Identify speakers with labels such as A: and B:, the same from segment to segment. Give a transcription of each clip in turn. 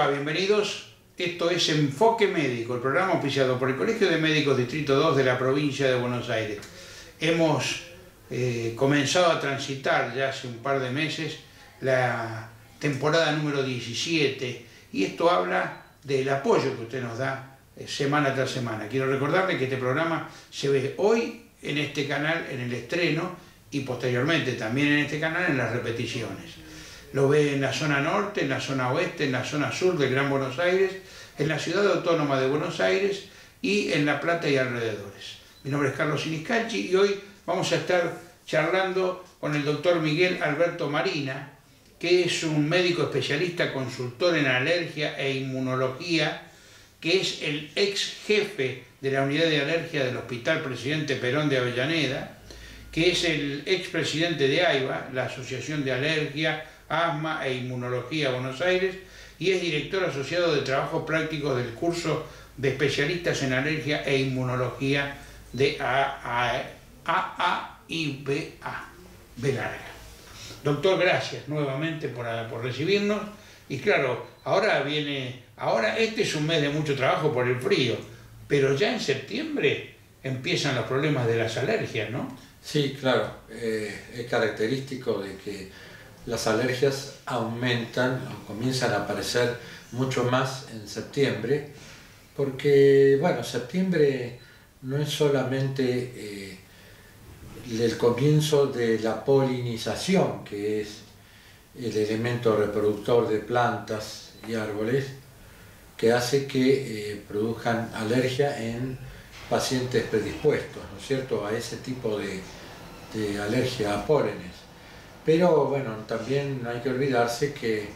A: va? Bienvenidos. Esto es Enfoque Médico, el programa auspiciado por el Colegio de Médicos Distrito 2 de la provincia de Buenos Aires. Hemos comenzado a transitar ya hace un par de meses la temporada número 17 y esto habla del apoyo que usted nos da semana tras semana. Quiero recordarle que este programa se ve hoy en este canal en el estreno y posteriormente también en este canal en las repeticiones. Lo ve en la zona norte, en la zona oeste, en la zona sur del Gran Buenos Aires, en la ciudad autónoma de Buenos Aires y en La Plata y alrededores. Mi nombre es Carlos Siniscalchi y hoy vamos a estar charlando con el doctor Miguel Alberto Marina, que es un médico especialista consultor en alergia e inmunología, que es el ex jefe de la unidad de alergia del Hospital Presidente Perón de Avellaneda, que es el ex presidente de AIBA, la Asociación de Alergia, Asma e Inmunología Buenos Aires, y es director asociado de trabajos prácticos del curso de especialistas en alergia e inmunología de AAIBA, B larga. Doctor, gracias nuevamente por recibirnos. Y claro, ahora este es un mes de mucho trabajo por el frío, pero ya en septiembre empiezan los problemas de las alergias, ¿no?
B: Sí, claro, es característico de que las alergias aumentan o comienzan a aparecer mucho más en septiembre, porque, bueno, septiembre no es solamente el comienzo de la polinización, que es el elemento reproductor de plantas y árboles, que hace que produzcan alergia en pacientes predispuestos, ¿no es cierto?, a ese tipo de alergia a pólenes. Pero bueno, también no hay que olvidarse que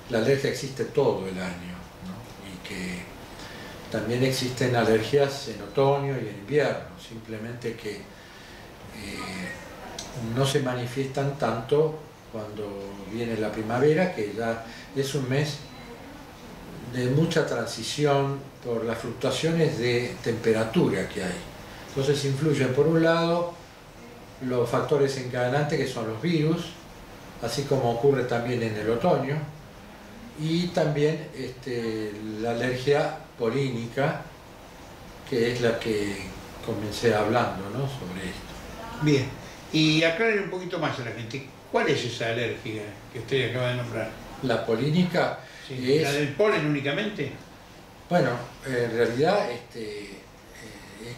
B: la alergia existe todo el año, ¿no? Y que también existen alergias en otoño y en invierno, simplemente que no se manifiestan tanto cuando viene la primavera, que ya es un mes de mucha transición por las fluctuaciones de temperatura que hay. Entonces influyen por un lado los factores encadenantes, que son los virus, así como ocurre también en el otoño, y también la alergia polínica, que es la que comencé hablando, ¿no?, sobre esto.
A: Bien, y aclare un poquito más a la gente, ¿cuál es esa alergia que usted acaba de nombrar?
B: La polínica
A: es... ¿La del polen únicamente?
B: Bueno, en realidad es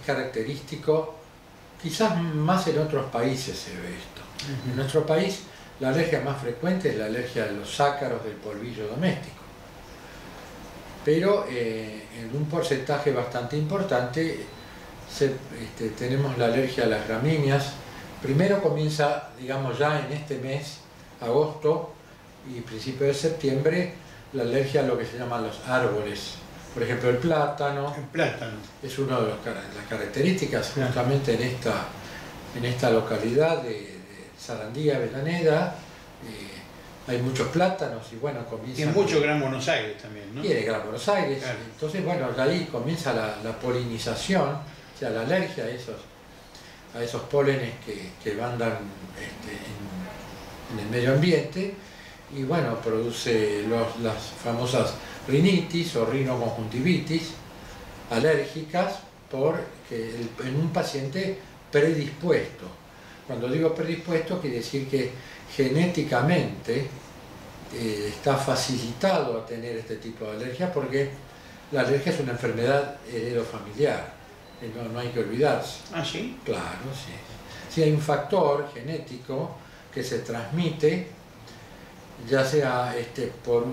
B: característico. Quizás más en otros países se ve esto. En nuestro país la alergia más frecuente es la alergia de los ácaros del polvillo doméstico. Pero en un porcentaje bastante importante tenemos la alergia a las gramíneas. Primero comienza, digamos, ya en este mes, agosto y principio de septiembre, la alergia a lo que se llaman los árboles. Por ejemplo, el plátano.
A: El plátano
B: es una de las características, justamente en esta localidad de Sarandí, Avellaneda. Hay muchos plátanos y bueno, comienza...
A: Y en mucho Gran Buenos Aires también, ¿no?
B: Y en Gran Buenos Aires. Claro. Entonces, bueno, de ahí comienza la polinización, o sea, la alergia a esos pólenes que andan en el medio ambiente. Y bueno, produce las famosas rinitis o rinoconjuntivitis alérgicas en un paciente predispuesto. Cuando digo predispuesto, quiere decir que genéticamente está facilitado a tener este tipo de alergia, porque la alergia es una enfermedad heredofamiliar, no hay que olvidarse.
A: ¿Ah, sí?
B: Claro, sí. Sí, hay un factor genético que se transmite, ya sea por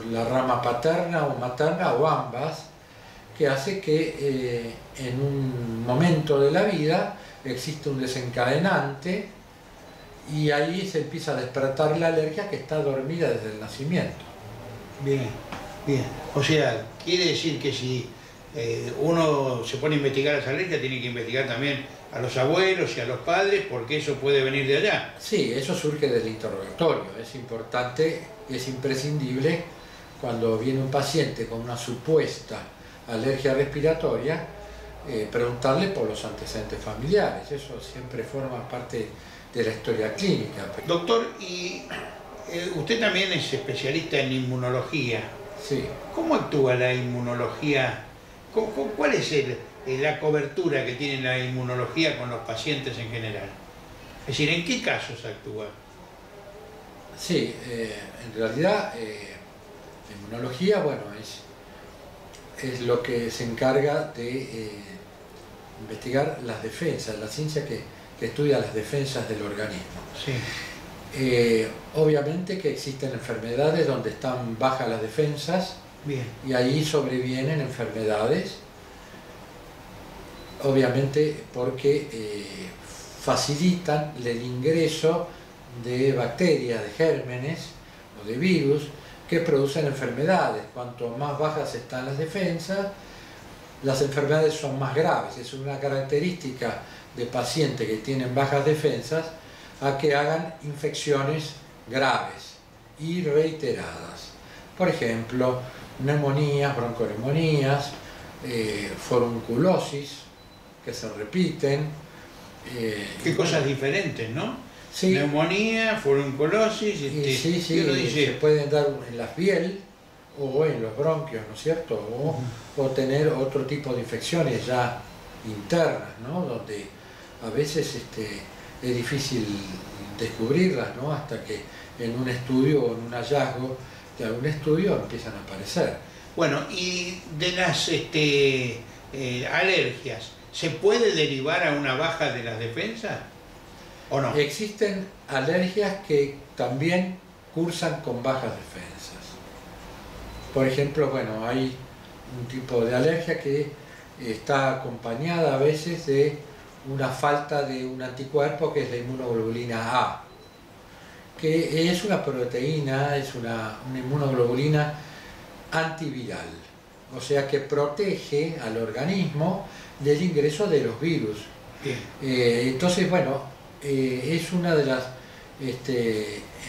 B: la rama paterna o materna o ambas, que hace que en un momento de la vida existe un desencadenante y ahí se empieza a despertar la alergia que está dormida desde el nacimiento.
A: Bien, bien. O sea, quiere decir que si uno se pone a investigar esa alergia, tiene que investigar también a los abuelos y a los padres, porque eso puede venir de allá.
B: Sí, eso surge del interrogatorio. Es importante, es imprescindible, cuando viene un paciente con una supuesta alergia respiratoria, preguntarle por los antecedentes familiares. Eso siempre forma parte de la historia clínica.
A: Doctor, y usted también es especialista en inmunología.
B: Sí.
A: ¿Cómo actúa la inmunología? ¿Cuál es la cobertura que tiene la inmunología con los pacientes en general? Es decir, ¿en qué casos actúa?
B: Sí, en realidad la inmunología, bueno, es lo que se encarga de investigar las defensas, la ciencia que estudia las defensas del organismo.
A: Sí.
B: Obviamente que existen enfermedades donde están bajas las defensas.
A: Bien.
B: Y ahí sobrevienen enfermedades, obviamente porque facilitan el ingreso de bacterias, de gérmenes o de virus que producen enfermedades. Cuanto más bajas están las defensas, las enfermedades son más graves. Es una característica de pacientes que tienen bajas defensas a que hagan infecciones graves y reiteradas. Por ejemplo, neumonías, bronconeumonías, forunculosis, que se repiten.
A: Qué cosas diferentes, ¿no?
B: Sí.
A: Neumonía, forunculosis,
B: sí,
A: dice...
B: se pueden dar en la piel o en los bronquios, ¿no es cierto? O tener otro tipo de infecciones ya internas, ¿no? Donde a veces es difícil descubrirlas, ¿no? Hasta que en un estudio o en un hallazgo de algún estudio empiezan a aparecer.
A: Bueno, y de las alergias, ¿se puede derivar a una baja de las defensas o no?
B: Existen alergias que también cursan con bajas defensas. Por ejemplo, bueno, hay un tipo de alergia que está acompañada a veces de una falta de un anticuerpo que es la inmunoglobulina A, que es una proteína, es una inmunoglobulina antiviral, o sea que protege al organismo del ingreso de los virus. Entonces, bueno, es una de las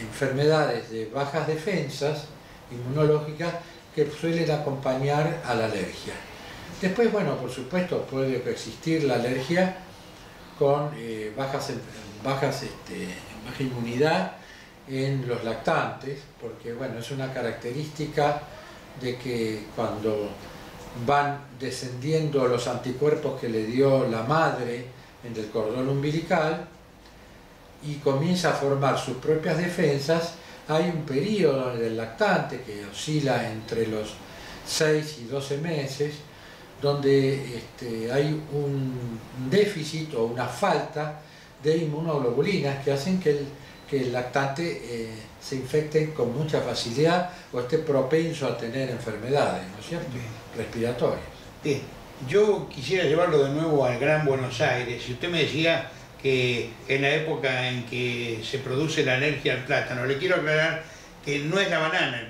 B: enfermedades de bajas defensas inmunológicas que suelen acompañar a la alergia. Después, bueno, por supuesto puede coexistir la alergia con baja inmunidad en los lactantes, porque bueno, es una característica de que cuando van descendiendo los anticuerpos que le dio la madre en el cordón umbilical y comienza a formar sus propias defensas, hay un periodo del lactante que oscila entre los 6 y 12 meses, donde hay un déficit o una falta de inmunoglobulinas que hacen que el lactante se infecte con mucha facilidad o esté propenso a tener enfermedades, ¿no es cierto?, respiratorias.
A: Bien, yo quisiera llevarlo de nuevo al Gran Buenos Aires. Si usted me decía que en la época en que se produce la alergia al plátano, le quiero aclarar que no es la banana el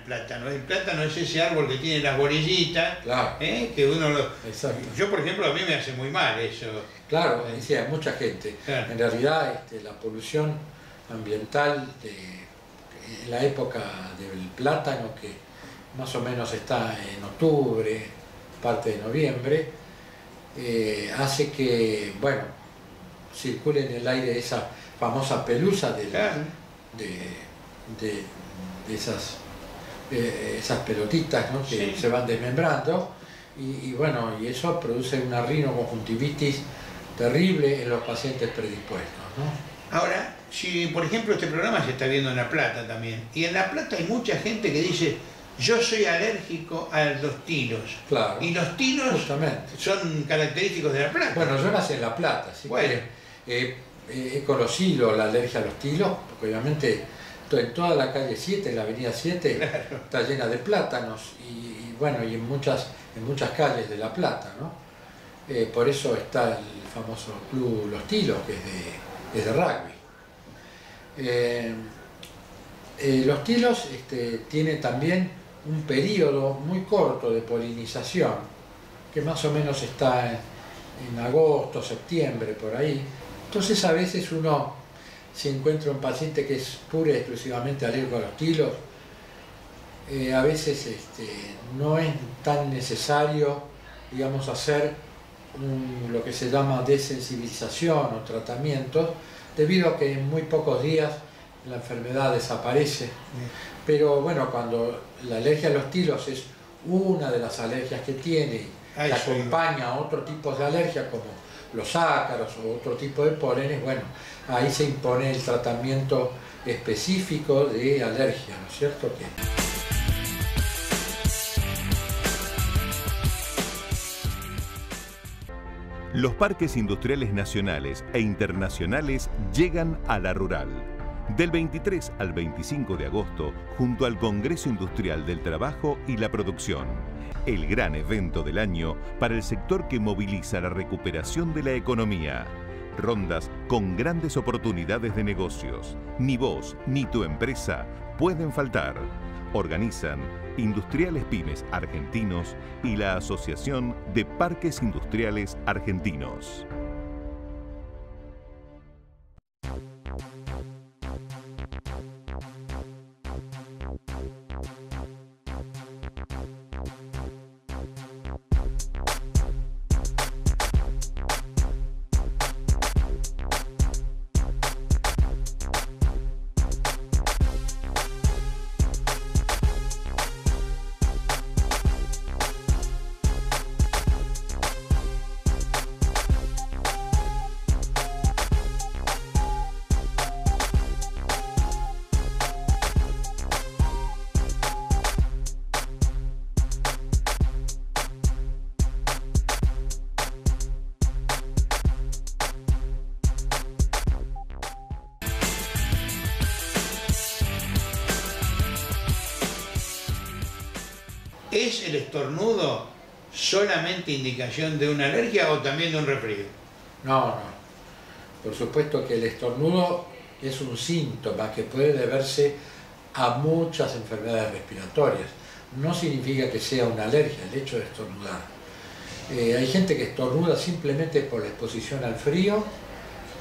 A: plátano es ese árbol que tiene las bolillitas,
B: claro.
A: Que uno lo...
B: Exacto.
A: Yo, por ejemplo, a mí me hace muy mal eso.
B: Claro, decía mucha gente.
A: Claro.
B: En realidad la polución ambiental en la época del plátano, que más o menos está en octubre, parte de noviembre, hace que, bueno, circule en el aire esa famosa pelusa
A: Claro.
B: de esas pelotitas, ¿no?, que
A: sí,
B: se van desmembrando y bueno, y eso produce una rinoconjuntivitis terrible en los pacientes predispuestos, ¿no?
A: Ahora, si por ejemplo este programa se está viendo en La Plata también, y en La Plata hay mucha gente que dice: yo soy alérgico a los tilos.
B: Claro.
A: Y los tilos
B: Justamente
A: son característicos de La Plata.
B: Bueno, yo nací en La Plata, así
A: bueno,
B: que he conocido la alergia a los tilos, porque obviamente en toda la calle 7, la avenida 7,
A: claro,
B: está llena de plátanos y bueno, y en muchas calles de La Plata, ¿no? Por eso está el famoso club Los Tilos, que es de rugby. Los tilos tienen también un periodo muy corto de polinización, que más o menos está en agosto, septiembre, por ahí. Entonces a veces uno, si encuentra un paciente que es pura y exclusivamente alérgico a los tilos, a veces no es tan necesario, digamos, hacer lo que se llama desensibilización o tratamiento, debido a que en muy pocos días la enfermedad desaparece. Pero bueno, cuando la alergia a los tilos es una de las alergias que tiene, que acompaña a otro tipo de alergia como los ácaros o otro tipo de pólenes, bueno, ahí se impone el tratamiento específico de alergia, ¿no es cierto?
C: Los parques industriales nacionales e internacionales llegan a La Rural. Del 23 al 25 de agosto, junto al Congreso Industrial del Trabajo y la Producción, el gran evento del año para el sector que moviliza la recuperación de la economía. Rondas con grandes oportunidades de negocios. Ni vos ni tu empresa pueden faltar. Organizan Industriales Pymes Argentinos y la Asociación de Parques Industriales Argentinos.
A: ¿Es el estornudo solamente indicación de una alergia o también de un resfrío?
B: No, no. Por supuesto que el estornudo es un síntoma que puede deberse a muchas enfermedades respiratorias. No significa que sea una alergia el hecho de estornudar. Hay gente que estornuda simplemente por la exposición al frío.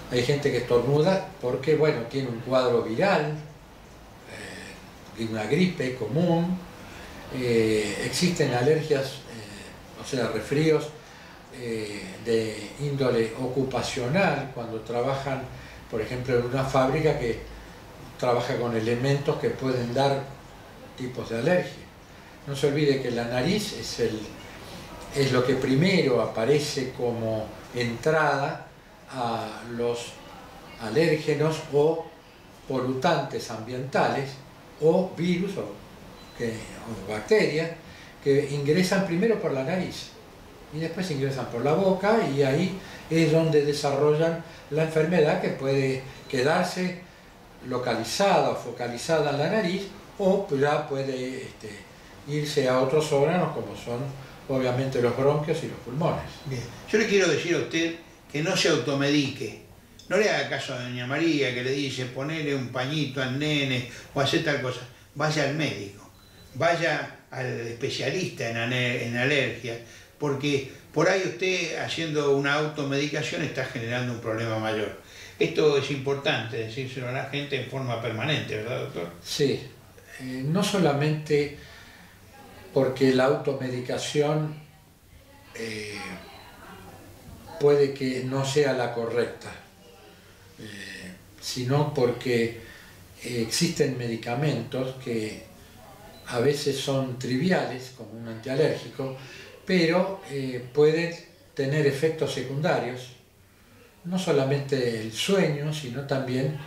B: Hay gente que estornuda porque, bueno, tiene un cuadro viral, de una gripe común. Existen alergias, o sea, resfríos de índole ocupacional, cuando trabajan, por ejemplo, en una fábrica que trabaja con elementos que pueden dar tipos de alergia. No se olvide que la nariz es lo que primero aparece como entrada a los alérgenos o polutantes ambientales o virus o bacterias que ingresan primero por la nariz y después ingresan por la boca, y ahí es donde desarrollan la enfermedad, que puede quedarse localizada o focalizada en la nariz, o ya puede irse a otros órganos como son obviamente los bronquios y los pulmones.
A: Bien. Yo le quiero decir a usted que no se automedique. No le haga caso a doña María que le dice ponele un pañito al nene o hacer tal cosa. Vaya al médico. Vaya al especialista en alergias, porque por ahí usted haciendo una automedicación está generando un problema mayor. Esto es importante decírselo a la gente en forma permanente, ¿verdad, doctor?
B: Sí, no solamente porque la automedicación puede que no sea la correcta, sino porque existen medicamentos que a veces son triviales, como un antialérgico, pero pueden tener efectos secundarios, no solamente el sueño, sino también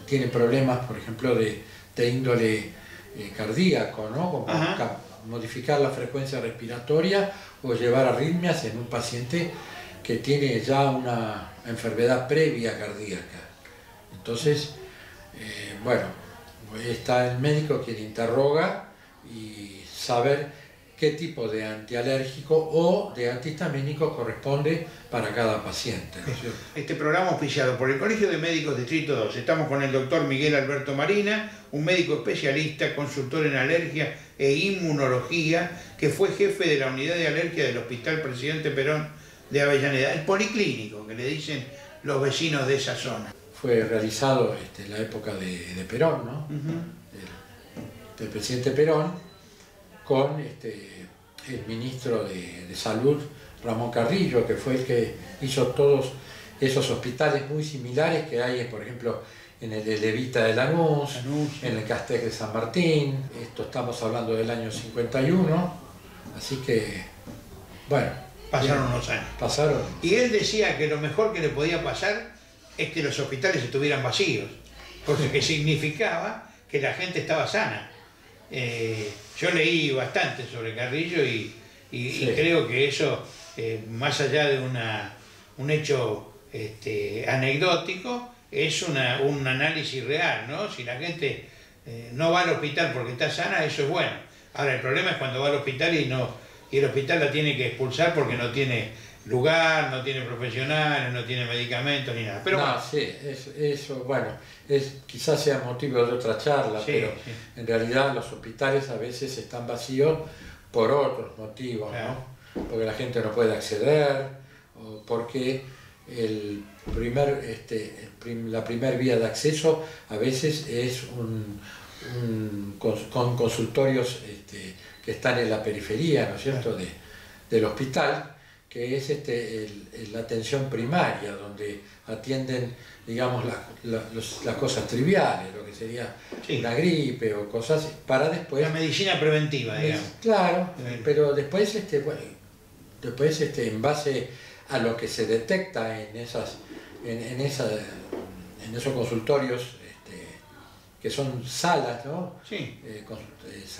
B: tiene problemas, por ejemplo, de índole cardíaco, ¿no? Como modificar la frecuencia respiratoria o llevar arritmias en un paciente que tiene ya una enfermedad previa cardíaca. Entonces, bueno, está el médico quien interroga y saber qué tipo de antialérgico o de antihistamínico corresponde para cada paciente, ¿no?
A: Este programa auspiciado por el Colegio de Médicos Distrito 2. Estamos con el doctor Miguel Alberto Marina, un médico especialista, consultor en alergia e inmunología, que fue jefe de la unidad de alergia del Hospital Presidente Perón de Avellaneda, el policlínico, que le dicen los vecinos de esa zona.
B: Fue realizado en la época de Perón, ¿no? Del presidente Perón, con el ministro de Salud, Ramón Carrillo, que fue el que hizo todos esos hospitales muy similares que hay, por ejemplo, en el Levita de Lanús,
A: Lanús,
B: en el Castex de San Martín. Esto estamos hablando del año 51, así que, bueno.
A: Pasaron unos años.
B: Pasaron.
A: Y él decía que lo mejor que le podía pasar es que los hospitales estuvieran vacíos, porque significaba que la gente estaba sana. Yo leí bastante sobre Carrillo y
B: Sí.
A: creo que eso, más allá de un hecho anecdótico, es un análisis real, ¿no? Si la gente no va al hospital porque está sana, eso es bueno. Ahora, el problema es cuando va al hospital y el hospital la tiene que expulsar porque no tiene lugar, no tiene profesionales, no tiene medicamentos ni nada. Pero
B: no,
A: bueno,
B: sí, eso, bueno, quizás sea motivo de otra charla,
A: Sí,
B: pero
A: sí.
B: en realidad los hospitales a veces están vacíos por otros motivos,
A: Claro.
B: ¿no? Porque la gente no puede acceder, o porque la primer vía de acceso a veces es con consultorios que están en la periferia, ¿no es cierto?, del hospital, que es la atención primaria, donde atienden, digamos, las cosas triviales, lo que sería
A: Sí.
B: una gripe o cosas, para después...
A: la medicina preventiva, digamos.
B: Claro,
A: Bien.
B: pero después, en base a lo que se detecta en esos consultorios, que son salas, ¿no?
A: Sí.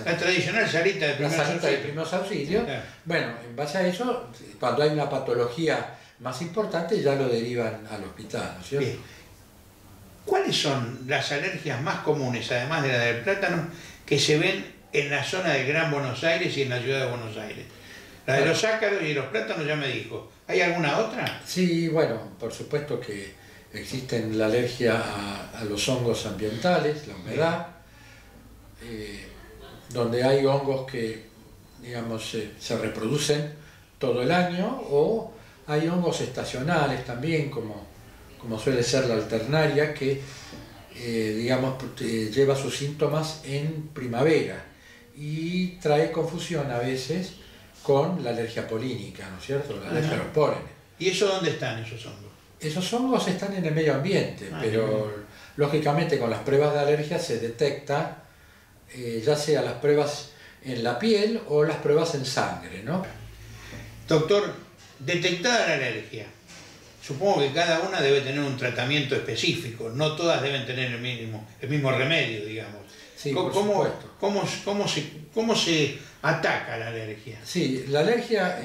B: La
A: La tradicional salita de primeros
B: salita de
A: auxilios.
B: primeros auxilios.
A: Claro.
B: Bueno, en base a eso, cuando hay una patología más importante, ya lo derivan al hospital, ¿no es cierto?
A: Bien. ¿Cuáles son las alergias más comunes, además de la del plátano, que se ven en la zona del Gran Buenos Aires y en la ciudad de Buenos Aires? La de los ácaros y los plátanos ya me dijo. ¿Hay alguna otra?
B: Sí, bueno, por supuesto que existen la alergia a los hongos ambientales, la humedad, donde hay hongos que, digamos, se reproducen todo el año, o hay hongos estacionales también, como suele ser la alternaria, que digamos, lleva sus síntomas en primavera y trae confusión a veces con la alergia polínica, ¿no es cierto?, la alergia a los pólenes.
A: ¿Y eso dónde están esos hongos?
B: Esos hongos están en el medio ambiente, pero
A: bien.
B: lógicamente con las pruebas de alergia se detecta, ya sea las pruebas en la piel o las pruebas en sangre, ¿no?
A: Doctor, detectada la alergia, supongo que cada una debe tener un tratamiento específico, no todas deben tener el mismo remedio, digamos.
B: Sí, por supuesto.
A: ¿Cómo se ataca la alergia?
B: Sí, la alergia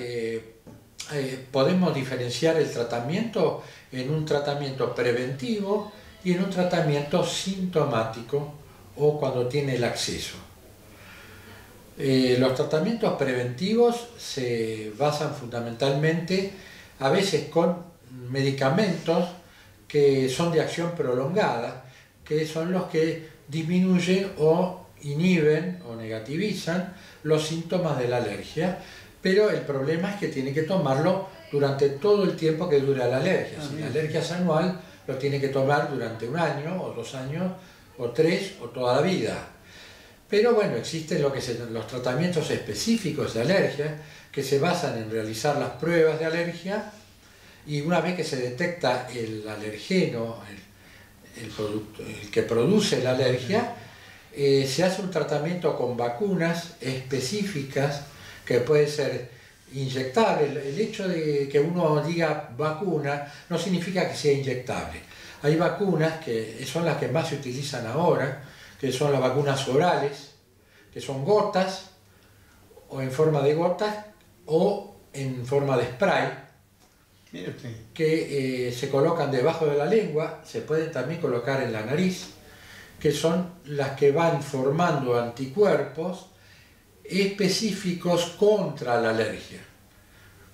B: podemos diferenciar el tratamiento en un tratamiento preventivo y en un tratamiento sintomático o cuando tiene el acceso. Los tratamientos preventivos se basan fundamentalmente a veces con medicamentos que son de acción prolongada, que son los que disminuyen o inhiben o negativizan los síntomas de la alergia, pero el problema es que tiene que tomarlo durante todo el tiempo que dura la alergia. Si la alergia es anual, lo tiene que tomar durante 1 año o 2 años o 3 o toda la vida. Pero bueno, existen los tratamientos específicos de alergia que se basan en realizar las pruebas de alergia, y una vez que se detecta el alergeno, el que produce la alergia, se hace un tratamiento con vacunas específicas que puede ser inyectable. El hecho de que uno diga vacuna no significa que sea inyectable. Hay vacunas que son las que más se utilizan ahora, que son las vacunas orales, que son gotas, o en forma de gotas, o en forma de spray,
A: Mire usted.
B: que se colocan debajo de la lengua, se pueden también colocar en la nariz, que son las que van formando anticuerpos específicos contra la alergia,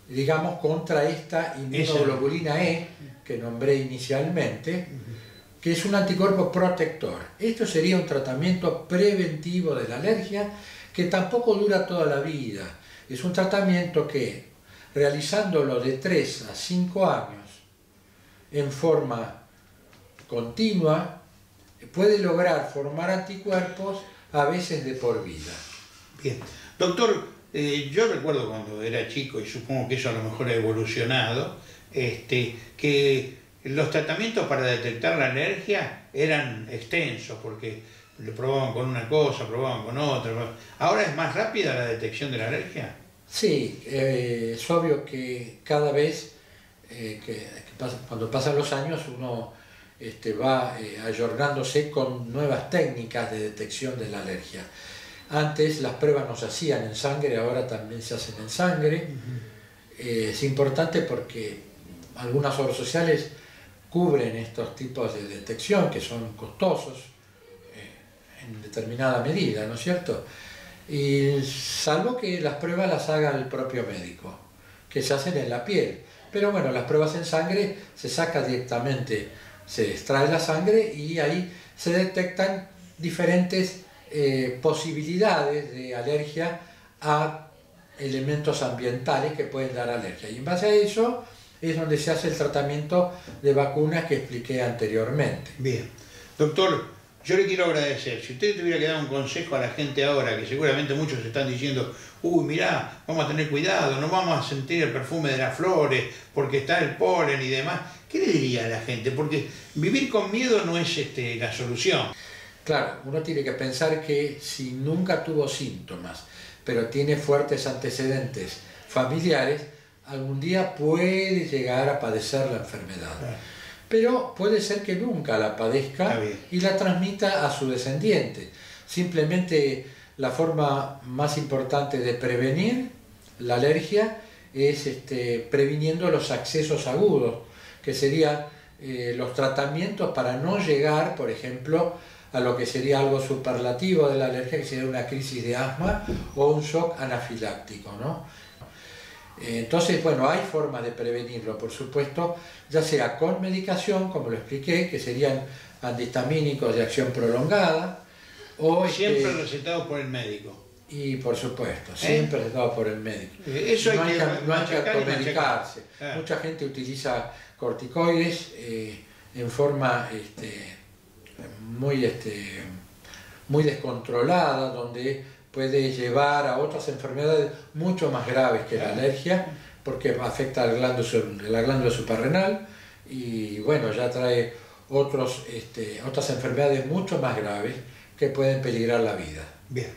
B: digamos contra esta inmunoglobulina E que nombré inicialmente, que es un anticuerpo protector. Esto sería un tratamiento preventivo de la alergia que tampoco dura toda la vida. Es un tratamiento que, realizándolo de 3 a 5 años en forma continua, puede lograr formar anticuerpos a veces de por vida.
A: Bien. Doctor, yo recuerdo cuando era chico, y supongo que eso a lo mejor ha evolucionado, que los tratamientos para detectar la alergia eran extensos, porque lo probaban con una cosa, probaban con otra. ¿Ahora es más rápida la detección de la alergia?
B: Sí, es obvio que cada vez, cuando pasan los años, uno va ayornándose con nuevas técnicas de detección de la alergia. Antes las pruebas no se hacían en sangre, ahora también se hacen en sangre. Es importante porque algunas obras sociales cubren estos tipos de detección que son costosos en determinada medida, ¿no es cierto? Y salvo que las pruebas las haga el propio médico, que se hacen en la piel. Pero bueno, las pruebas en sangre se saca directamente, se extrae la sangre y ahí se detectan diferentes posibilidades de alergia a elementos ambientales que pueden dar alergia. Y en base a eso es donde se hace el tratamiento de vacunas que expliqué anteriormente.
A: Bien. Doctor, yo le quiero agradecer. Si usted tuviera que dar un consejo a la gente ahora, que seguramente muchos están diciendo, uy, mirá, vamos a tener cuidado, no vamos a sentir el perfume de las flores, porque está el polen y demás, ¿qué le diría a la gente? Porque vivir con miedo no es la solución.
B: Claro, uno tiene que pensar que si nunca tuvo síntomas, pero tiene fuertes antecedentes familiares, algún día puede llegar a padecer la enfermedad. Claro. Pero puede ser que nunca la padezca y la transmita a su descendiente. Simplemente la forma más importante de prevenir la alergia es previniendo los accesos agudos, que serían los tratamientos para no llegar, por ejemplo, a lo que sería algo superlativo de la alergia, que sería una crisis de asma o un shock anafiláctico, ¿no? Entonces, bueno, hay formas de prevenirlo, por supuesto, ya sea con medicación, como lo expliqué, que serían antihistamínicos de acción prolongada, o
A: siempre recetados por el médico.
B: Y por supuesto, siempre recetados por el médico.
A: Eso
B: no hay que automedicarse.
A: Claro.
B: Mucha gente utiliza corticoides en forma muy descontrolada, donde puede llevar a otras enfermedades mucho más graves que la alergia, porque afecta la glándula suprarrenal y bueno, ya trae otras enfermedades mucho más graves que pueden peligrar la vida.
A: Bien.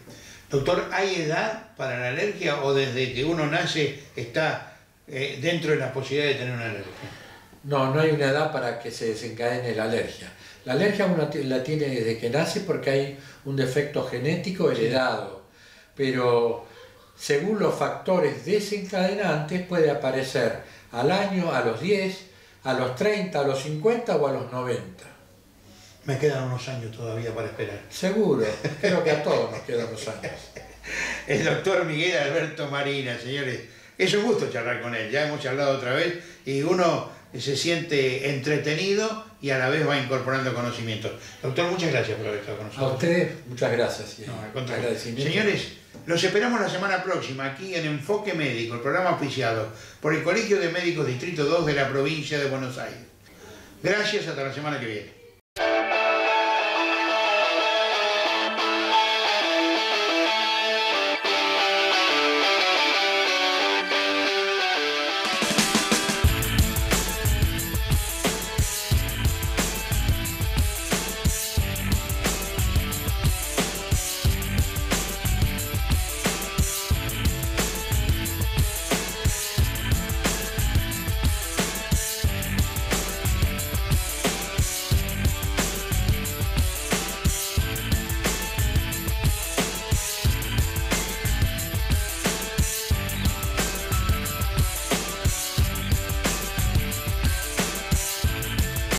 A: Doctor, ¿hay edad para la alergia o desde que uno nace está dentro de la posibilidad de tener una alergia?
B: No, no hay una edad para que se desencadene la alergia. La alergia uno la tiene desde que nace porque hay un defecto genético heredado, pero según los factores desencadenantes puede aparecer al año, a los 10, a los 30, a los 50 o a los 90.
A: Me quedan unos años todavía para esperar.
B: Seguro, creo que a todos nos quedan unos años.
A: El doctor Miguel Alberto Marina, señores, es un gusto charlar con él, ya hemos charlado otra vez y uno se siente entretenido y a la vez va incorporando conocimientos. Doctor, muchas gracias por haber estado con nosotros.
B: A ustedes, muchas gracias.
A: No, al contrario. Señores, los esperamos la semana próxima aquí en Enfoque Médico, el programa auspiciado por el Colegio de Médicos Distrito 2 de la provincia de Buenos Aires. Gracias, hasta la semana que viene.